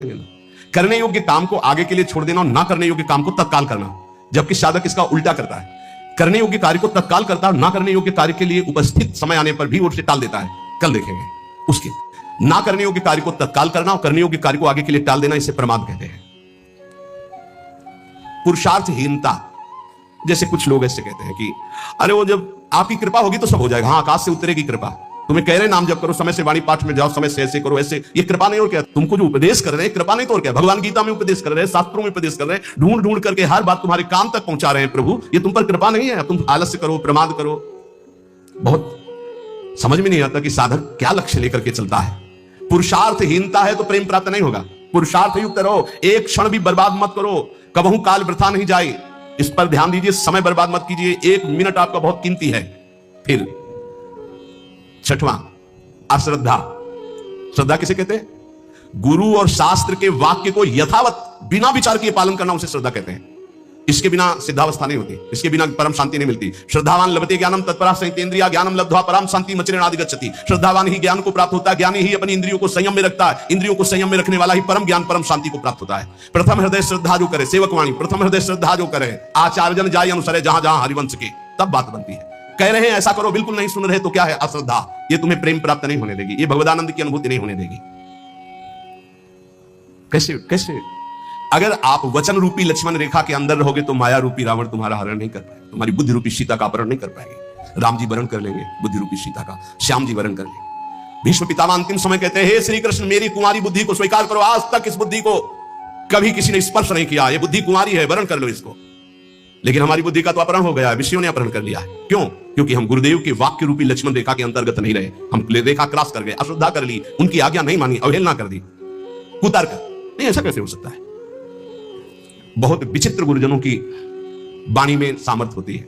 करने योग्य काम को आगे के लिए छोड़ देना और ना करने योग्य काम को तत्काल करना, जबकि साधक इसका उल्टा करता है। करने योग्य कार्य को तत्काल करता है और ना करने योग्य कार्य के लिए उपस्थित समय आने पर भी उसे टाल देता है। कल देखेंगे उसके ना करने योग्य कार्य को तत्काल करना और करने योग्य कार्य को आगे के लिए टाल देना, इसे प्रमाद कहते हैं। पुरुषार्थहीनता, जैसे कुछ लोग ऐसे कहते हैं कि अरे वो जब आपकी कृपा होगी तो सब हो जाएगा। हाँ, आकाश से उतरेगी कृपा। तुम्हें कह रहे नाम जप करो, समय से वाणी पाठ में जाओ, समय से ऐसे करो ऐसे, ये कृपा नहीं और क्या? तुमको जो उपदेश कर रहे हैं कृपा नहीं तो और क्या? भगवान गीता में उपदेश कर रहे हैं, शास्त्रों में उपदेश कर रहे हैं, ढूंढ ढूंढ करके हर बात तुम्हारे कान तक पहुंचा रहे हैं प्रभु, ये तुम पर कृपा नहीं है? तुम आलस्य करो, प्रमाद करो। बहुत समझ में नहीं आता कि साधक क्या लक्ष्य लेकर के चलता है। पुरुषार्थहीनता है तो प्रेम प्राप्त नहीं होगा। पुरुषार्थ युक्त रहो, एक क्षण भी बर्बाद मत करो, कबहू काल वृथा नहीं जाए, इस पर ध्यान दीजिए। समय बर्बाद मत कीजिए, एक मिनट आपका बहुत कीमती है। फिर छठवां, अश्रद्धा। श्रद्धा किसे कहते हैं? गुरु और शास्त्र के वाक्य को यथावत बिना विचार किए पालन करना, उसे श्रद्धा कहते हैं। इसके बिना सिद्धावस्था नहीं होती, इसके बिना परम शांति नहीं मिलती। श्रद्धावान लभते ज्ञानम तत्परा संयतेन्द्रिया ज्ञानम लब्ध्वा परम शांति मचिरेणादि गच्छति। श्रद्धावान ही ज्ञान को प्राप्त होता है, ज्ञानी ही अपनी इंद्रियों को संयम में रखता है, इंद्रियों को संयम में रखने वाला ही परम ज्ञान परम शांति को प्राप्त होता है। प्रथम हृदय श्रद्धा जो करे, सेवकवाणी, प्रथम हृदय श्रद्धा जो करे, आचार्यजन जाय अनुसरे जहां जहां हरिवंश के, तब बात बनती है। कह रहे हैं ऐसा करो, बिल्कुल नहीं सुन रहे तो क्या है? अश्रद्धा। ये तुम्हें प्रेम प्राप्त नहीं होने देगी, ये भगवदानंद की अनुभूति नहीं होने देगी। कैसे कैसे? अगर आप वचन रूपी लक्ष्मण रेखा के अंदर रहोगे तो माया रूपी रावण तुम्हारा हरण नहीं कर पाएगा, तुम्हारी बुद्धि रूपी सीता का अपहरण नहीं कर पाएंगे। राम जी वरण कर लेंगे बुद्धि रूपी सीता का, श्याम जी वरण कर लेंगे। भीष्म पितामह अंतिम समय कहते हैं, हे श्री कृष्ण, मेरी कुमारी बुद्धि को स्वीकार करो। आज तक इस बुद्धि को कभी किसी ने स्पर्श नहीं किया, ये बुद्धि कुमारी है, वरण कर लो इसको। लेकिन हमारी बुद्धि का तो अपहरण हो गया, विषयों ने अपहरण कर लिया है। क्यों? क्योंकि हम गुरुदेव के वाक्य रूपी लक्ष्मण रेखा के अंतर्गत नहीं रहे, हम रेखा क्रॉस कर गए, अश्रद्धा कर ली, उनकी आज्ञा नहीं मानी, अवहेलना कर दी, कुतर्क। नहीं, ऐसा कैसे हो सकता है? बहुत विचित्र गुरुजनों की वाणी में सामर्थ्य होती है।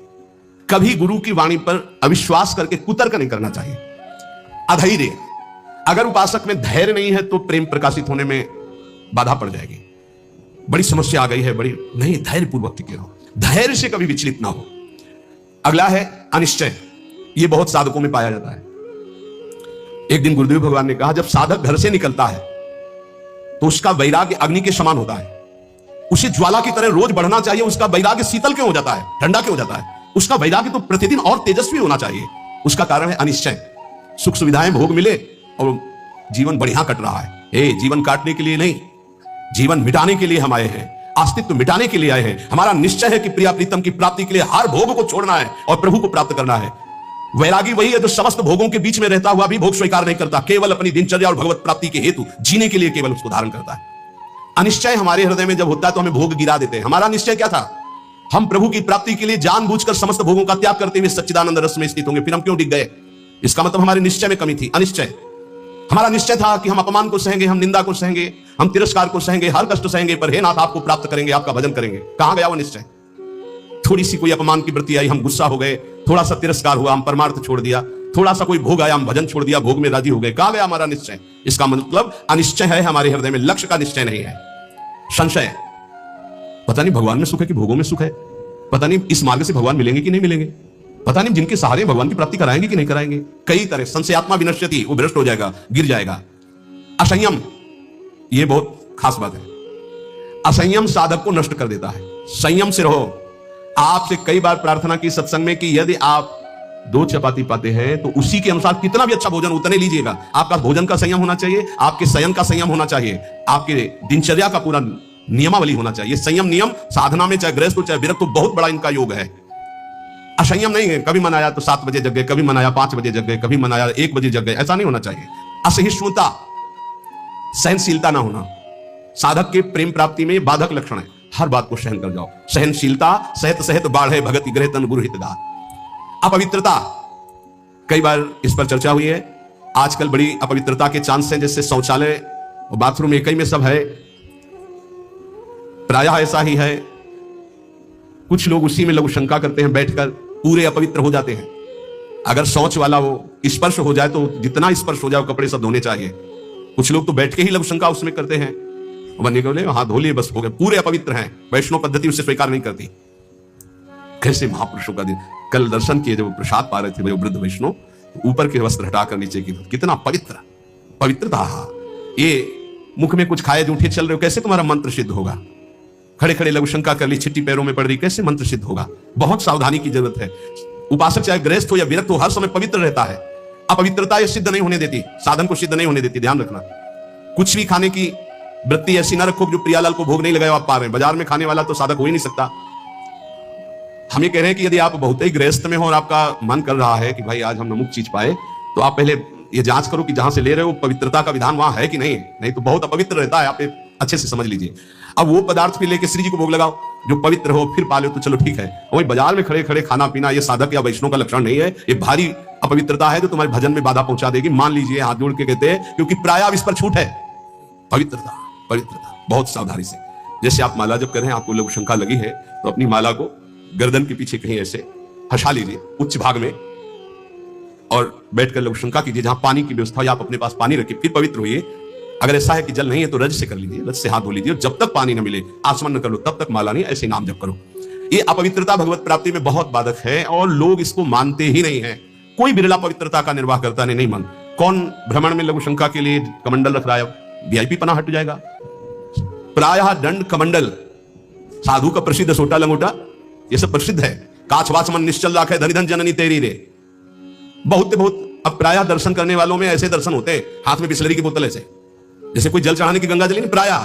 कभी गुरु की वाणी पर अविश्वास करके कुतर्क नहीं करना चाहिए। अधैर्य, अगर उपासक में धैर्य नहीं है तो प्रेम प्रकाशित होने में बाधा पड़ जाएगी। बड़ी समस्या आ गई है, बड़ी नहीं, धैर्य पूर्वक टिके रहो, धैर्य से कभी विचलित ना हो। अगला है अनिश्चय। यह बहुत साधकों में पाया जाता है। एक दिन गुरुदेव भगवान ने कहा, जब साधक घर से निकलता है तो उसका वैराग्य अग्नि के समान होता है, उसे ज्वाला की तरह रोज बढ़ना चाहिए। उसका वैराग्य शीतल क्यों हो जाता है, ठंडा क्यों हो जाता है? उसका वैराग्य तो प्रतिदिन और तेजस्वी होना चाहिए। उसका कारण है अनिश्चय। सुख सुविधाएं भोग मिले और जीवन बढ़िया कट रहा है। जीवन काटने के लिए नहीं, जीवन मिटाने के लिए हम आए हैं, अस्तित्व मिटाने के लिए आए हैं। हमारा निश्चय है कि प्रिया प्रीतम की प्राप्ति के लिए हर भोग को छोड़ना है और प्रभु को प्राप्त करना है। वैरागी वही है जो समस्त भोगों के बीच में रहता हुआ भी भोग स्वीकार नहीं करता, केवल अपनी दिनचर्या और भगवत प्राप्ति के हेतु जीने के लिए केवल उसको धारण करता है। अनिश्चय हमारे हृदय में जब होता है तो हमें भोग गिरा देते हैं। हमारा निश्चय क्या था? हम प्रभु की प्राप्ति के लिए जानबूझकर समस्त भोगों का त्याग करते हुए सच्चिदानंद रस में स्थित होंगे, फिर हम क्यों टिक गए? इसका मतलब हमारे निश्चय में कमी थी। अनिश्चय, हमारा निश्चय था कि हम अपमान को सहेंगे, हम निंदा को सहेंगे, हम तिरस्कार को सहेंगे, हर कष्ट सहेंगे, पर हे नाथ आपको प्राप्त करेंगे, आपका भजन करेंगे। कहां गया वो निश्चय? थोड़ी सी कोई अपमान की वृत्ति आई, हम गुस्सा हो गए, थोड़ा सा तिरस्कार हुआ, हम परमार्थ छोड़ दिया, थोड़ा सा कोई भोग आया, हम भजन छोड़ दिया, भोग में राजी हो गए। कहां गया हमारा निश्चय? इसका मतलब अनिश्चय है हमारे हृदय में, लक्ष्य का निश्चय नहीं है। संशय, पता नहीं भगवान में सुख है कि भोगों में सुख है, पता नहीं इस मार्ग से भगवान मिलेंगे कि नहीं मिलेंगे, पता नहीं जिनके सहारे भगवान की प्राप्ति कराएंगे कि नहीं कराएंगे। कई तरह संशयात्मा विनश्यति, वो भ्रष्ट हो जाएगा, गिर जाएगा। असंयम, ये बहुत खास बात है। असंयम साधक को नष्ट कर देता है। संयम से रहो। आपसे कई बार प्रार्थना की सत्संग में कि यदि आप 2 चपाती पाते हैं तो उसी के अनुसार कितना भी अच्छा भोजन उतने लीजिएगा। आपका भोजन का संयम होना चाहिए, आपके शयन का संयम होना चाहिए, आपके दिनचर्या का पूरा नियमावली होना चाहिए। संयम नियम साधना में चाहे गृहस्थ हो चाहे विरक्त हो, बहुत बड़ा इनका योग है। असंयम नहीं है, कभी मनाया तो 7 बजे जग गए, कभी मनाया 5 बजे जग गए, कभी मनाया 1 बजे जग गए, ऐसा नहीं होना चाहिए। असहिष्णुता, सहनशीलता ना होना, साधक के प्रेम प्राप्ति में बाधक लक्षण है। हर बात को सहन कर जाओ। सहनशीलता सहत सहत बाढ़ है, भगति ग्रह तन गुरु हितगार। अपवित्रता, कई बार इस पर चर्चा हुई है। आजकल बड़ी अपवित्रता के चांस हैं, जैसे शौचालय और बाथरूम एक ही में सब है, प्रायः ऐसा ही है। कुछ लोग उसी में लघु शंका करते हैं, बैठकर पूरे अपवित्र हो जाते हैं। अगर शौच वाला वो स्पर्श हो जाए तो जितना स्पर्श हो जाए कपड़े सब धोने चाहिए। कुछ लोग तो बैठ के ही लघु शंका उसमें करते हैं, बने बोले हाथ धो लिए बस हो गए, पूरे अपवित्र हैं। वैष्णव पद्धति उसे स्वीकार नहीं करती। कैसे महापुरुषों का दिन। कल दर्शन किए जब प्रसाद पा रहे थे वो वृद्ध वैष्णव, ऊपर के वस्त्र हटाकर नीचे की, कितना पवित्र पवित्रता। ये मुख में कुछ खाए जूठे चल रहे हो, कैसे तुम्हारा मंत्र सिद्ध होगा? खड़े खड़े लघु शंका कर ली, छिट्टी पैरों में पड़ रही, कैसे मंत्र सिद्ध होगा? बहुत सावधानी की जरूरत है। उपासक चाहे गृहस्थ हो या विरक्त हो, हर समय पवित्र रहता है। अपवित्रता ये सिद्ध नहीं होने देती, साधन को सिद्ध नहीं होने देती, ध्यान रखना। कुछ भी खाने की वृत्ति ऐसी ना रखो जो प्रियालाल को भोग नहीं लगाया आप पा रहे हैं। बाजार में खाने वाला तो साधक हो ही नहीं सकता। हम ये कह रहे हैं कि यदि आप बहुत ही गृहस्थ में हो और आपका मन कर रहा है कि भाई आज हम नमुक चीज पाए, तो आप पहले ये जांच करो कि जहां से ले रहे हो पवित्रता का विधान वहां है कि नहीं। नहीं तो बहुत अपवित्र रहता है, आप अच्छे से समझ लीजिए। अब वो पदार्थ भी लेके श्री जी को भोग लगाओ जो पवित्र हो, फिर पालो तो चलो ठीक है। वही बाजार में खड़े खड़े खाना पीना ये साधक या वैष्णव का लक्षण नहीं है, ये भारी अपवित्रता है जो तुम्हारे भजन में बाधा पहुंचा देगी। मान लीजिए, हाथ जोड़ के कहते हैं, क्योंकि प्राय इस पर छूट है। पवित्रता पवित्रता बहुत सावधानी से। जैसे आप माला जब कर रहे हैं, आपको लघु शंका लगी है, तो अपनी माला को गर्दन के पीछे कहीं ऐसे हंसा लीजिए उच्च भाग में और बैठकर लघु शंका कीजिए। जहां पानी की व्यवस्था हो आप अपने पास पानी रखिए, फिर पवित्र होइए। अगर ऐसा है कि जल नहीं है तो रज से कर लीजिए, रज से हाथ धो लीजिए। और जब तक पानी न मिले आसमन न कर लो, तब तक माला नहीं, ऐसे नाम जप करो। ये अपवित्रता भगवत प्राप्ति में बहुत बाधक है और लोग इसको मानते ही नहीं है। कोई बिरला पवित्रता का निर्वाह करता नहीं मन। कौन भ्रमण में लघु शंका के लिए कमंडल रख रहा है? वीआईपी पना हट जाएगा। प्रायः दंड कमंडल, साधु का प्रसिद्ध सोटा लंगोटा, ये सब प्रसिद्ध है। काछ वाच मन निश्चल राखे, धनी धन जननी तेरी रे। बहुत अब प्रायः दर्शन करने वालों में ऐसे दर्शन होते हैं, हाथ में बिस्लरी की बोतल ऐसे, जैसे कोई जल चढ़ाने की गंगा जली नहीं, प्रायः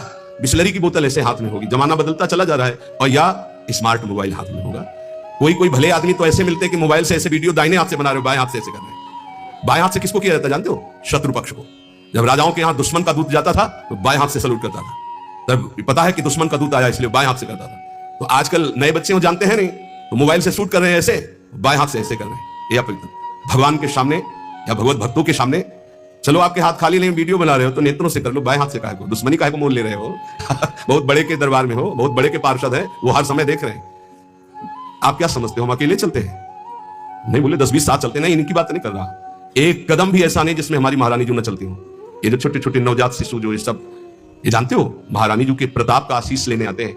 बिस्लरी की बोतल ऐसे हाथ में होगी। जमाना बदलता चला जा रहा है, और या स्मार्ट मोबाइल हाथ में होगा। कोई भले आदमी तो ऐसे मिलते हैं कि मोबाइल से ऐसे वीडियो दाहिने हाथ से बना रहे हो, बाएं हाथ से ऐसे कर रहे हैं। बाएं हाथ से किसको किया जाता है जानते हो? शत्रु पक्ष को। जब राजाओं के यहाँ दुश्मन का दूत जाता था तो बाएं हाथ से सलूट करता था। तब पता है कि दुश्मन का दूत आया, इसलिए बाएं हाथ से करता था। तो आजकल नए बच्चे वो जानते हैं नहीं, तो मोबाइल से शूट कर रहे हैं ऐसे, बाएं हाथ से ऐसे कर रहे हैं। ये अपवित्र। भगवान के सामने या भगवत भक्तों के सामने, चलो आपके हाथ खाली नहीं, वीडियो बना रहे हो तो नेत्रों से कर लो, बाएं हाथ से काहे को? दुश्मनी काहे को मोल ले रहे हो? बहुत बड़े के दरबार में हो, बहुत बड़े के पार्षद है, वो हर समय देख रहे हैं। आप क्या समझते हो हम अकेले चलते हैं? नहीं बोले 10-20 साथ चलते, नहीं, इनकी बात नहीं कर रहा। एक कदम भी ऐसा नहीं जिसमें हमारी महारानी जी न चलती हो। ये जो छोटे छोटे नवजात शिशु जो ये सब, ये जानते हो महारानी जी के प्रताप का आशीष लेने आते हैं।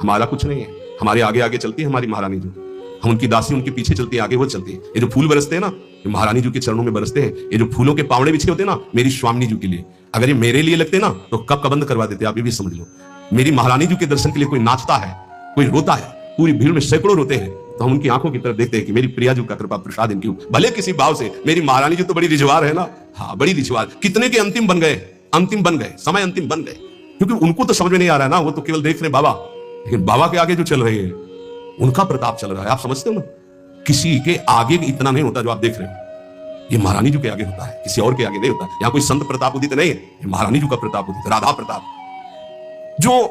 हमारा कुछ नहीं है, हमारे आगे आगे चलती है हमारी महारानी जी। हम उनकी दासी, उनके पीछे चलती है, आगे वो चलती है। ये जो फूल बरसते हैं ना, ये महारानी जी के चरणों में बरसते हैं। ये जो फूलों के पावड़े बिछे होते हैं ना, मेरी स्वामिनी जी के लिए। अगर ये मेरे लिए लगते ना तो कब का बंद करवा देते, आप ये भी समझ लो। मेरी महारानी जी के दर्शन के लिए कोई नाचता है, कोई रोता है, पूरी भीड़ में सैकड़ों रोते हैं, तो हम उनकी आंखों की तरफ देखते हैं कि मेरी प्रिया जी का कृपा प्रसाद इनकी हो। भले किसी भाव से, मेरी महारानी जी तो बड़ी रिझवार है ना। हाँ, बड़ी रिझवार। कितने के अंतिम बन गए, समय अंतिम बन गए, क्योंकि उनको तो समझ में नहीं आ रहा है ना, वो तो केवल देख रहे बाबा। लेकिन बाबा के आगे जो चल रहे हैं, उनका प्रताप चल रहा है। आप समझते हो ना, किसी के आगे इतना नहीं होता जो आप देख रहे हो। ये महारानी जी के आगे होता है, किसी और के आगे नहीं होता। यहां कोई संत प्रताप उदित नहीं है, ये महारानी जी का प्रताप उदित, राधा प्रताप। जो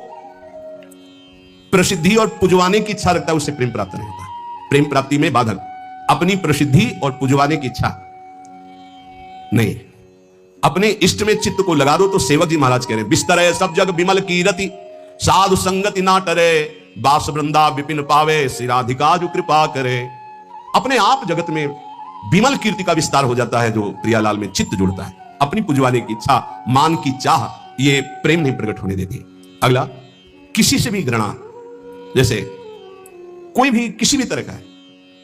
प्रसिद्धि और पुजवाने की इच्छा रखता है उससे प्रेम प्राप्त नहीं होता। प्रेम प्राप्ति में बाधक अपनी प्रसिद्धि और पुजवाने की इच्छा नहीं। अपने इष्ट में चित्त को लगा दो। तो सेवक जी महाराज कह रहे हैं, बिस्तर है सब जग विमल कीरति, साधु संगति ना टरे, बास वृंदा विपिन पावे, श्री राधिका जो कृपा करे। अपने आप जगत में विमल कीर्ति का विस्तार हो जाता है जो प्रियालाल में चित्त जुड़ता है। अपनी पुजवाने की इच्छा, मान की चाह, ये प्रेम नहीं प्रकट होने देती। अगला, किसी से भी घृणा। जैसे कोई भी किसी भी तरह का है,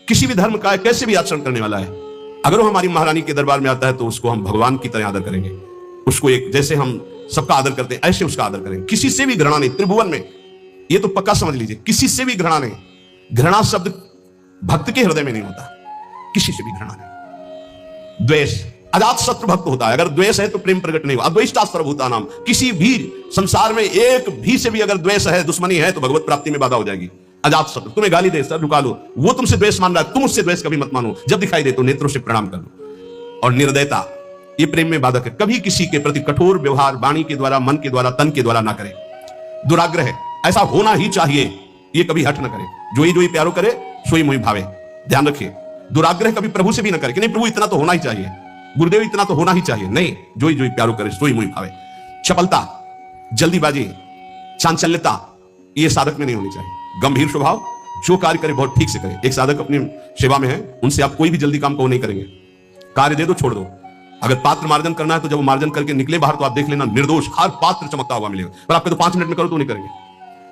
किसी भी धर्म का है, कैसे भी आचरण करने वाला है, अगर वो हमारी महारानी के दरबार में आता है तो उसको हम भगवान की तरह आदर करेंगे। उसको एक जैसे हम सबका आदर करते हैं ऐसे उसका आदर करेंगे। किसी से भी घृणा नहीं। त्रिभुवन में ये तो पक्का समझ लीजिए, किसी से भी घृणा नहीं। घृणा शब्द भक्त के हृदय में नहीं होता, किसी से भी घृणा नहीं। द्वेष, अजात शत्रु भक्त होता है। अगर द्वेष है तो प्रेम प्रकट नहीं हुआ। अद्वेष्टा सर्वभूता नाम, किसी भी संसार में एक भी से भी अगर द्वेष है, दुश्मनी है, तो भगवत प्राप्ति में बाधा हो जाएगी। अजात शत्रु, तुम्हें गाली दे सर झुका लो, वो तुमसे द्वेष मान रहा है, तुम उससे द्वेष कभी मत मानो। जब दिखाई दे तो नेत्रों से प्रणाम कर लो। और निर्दयता, ये प्रेम में बाधक है। कभी किसी के प्रति कठोर व्यवहार वाणी के द्वारा, मन के द्वारा, तन के द्वारा ना करे। दुराग्रह, ऐसा होना ही चाहिए, ये कभी हट ना करे। जो ही प्यारो करे सोई मोहि भावे। ध्यान रखिए, दुराग्रह कभी प्रभु से भी ना करे कि नहीं प्रभु इतना तो होना ही चाहिए, गुरुदेव इतना तो होना ही चाहिए। नहीं, जो ही प्यारो करे सोई मोहि भावे। चपलता, जल्दीबाजी, चांचल्यता, ये साधक में नहीं होनी चाहिए। गंभीर स्वभाव, जो कार्य करे बहुत ठीक से करे। एक साधक अपनी सेवा में है, उनसे आप कोई भी जल्दी काम को नहीं करेंगे। कार्य दे दो, छोड़ दो। अगर पात्र मार्जन करना है तो जब वो मार्जन करके निकले बाहर तो आप देख लेना, निर्दोष हर पात्र चमकता हुआ मिलेगा। पर आपके तो 5 मिनट में करो तो नहीं करेंगे।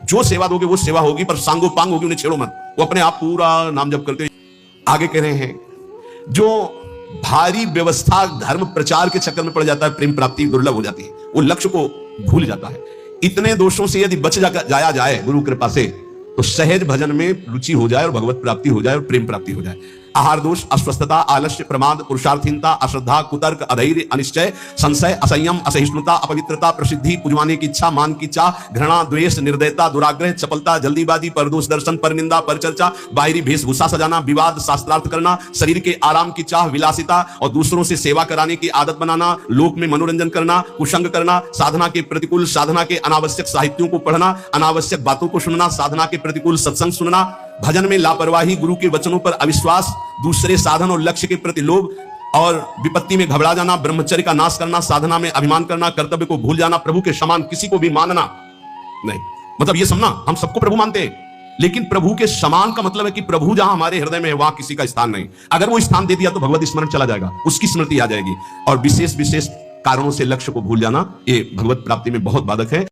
जो सेवा दोगे वो सेवा होगी, पर सांगो पांग होगी, उन्हें छेड़ो मत। वो अपने आप पूरा नाम जप करते। आगे कह रहे हैं, जो भारी व्यवस्था धर्म प्रचार के चक्कर में पड़ जाता है, प्रेम प्राप्ति दुर्लभ हो जाती है। वो लक्ष्य को भूल जाता है। इतने दोषों से यदि बच जाया जाए गुरु कृपा से, तो सहज भजन में रुचि हो जाए और भगवत प्राप्ति हो जाए और प्रेम प्राप्ति हो जाए। आहार दोष, अस्वस्थता, आलस्य, प्रमाद, पुरुषार्थहीनता, अश्रद्धा, कुतर्क, अधैर्य, अनिश्चय, संशय, असंयम, असहिष्णुता, अपवित्रता, प्रसिद्धि, पुजवाने की इच्छा, मान की चाह, घृणा, द्वेष, निर्दयता, दुराग्रह, चपलता, जल्दीबाजी, परदोष दर्शन, परनिंदा, परचर्चा, बाहरी वेशभूषा सजाना, विवाद, शास्त्रार्थ करना, शरीर के आराम की चाह, विलासिता और दूसरों से सेवा कराने की आदत बनाना, लोक में मनोरंजन करना, कुसंग करना, साधना के प्रतिकूल, साधना के अनावश्यक साहित्यों को पढ़ना, अनावश्यक बातों को सुनना, साधना के प्रतिकूल सत्संग सुनना, भजन में लापरवाही, गुरु के वचनों पर अविश्वास, दूसरे साधन और लक्ष्य के प्रति लोभ और विपत्ति में घबरा जाना, ब्रह्मचर्य का नाश करना, साधना में अभिमान करना, कर्तव्य को भूल जाना, प्रभु के समान किसी को भी मानना नहीं। मतलब ये समझना, हम सबको प्रभु मानते हैं, लेकिन प्रभु के समान का मतलब है कि प्रभु जहां हमारे हृदय में है वहां किसी का स्थान नहीं। अगर वो स्थान दे दिया तो भगवत स्मरण चला जाएगा, उसकी स्मृति आ जाएगी। और विशेष विशेष कारणों से लक्ष्य को भूल जाना, ये भगवत प्राप्ति में बहुत बाधक है।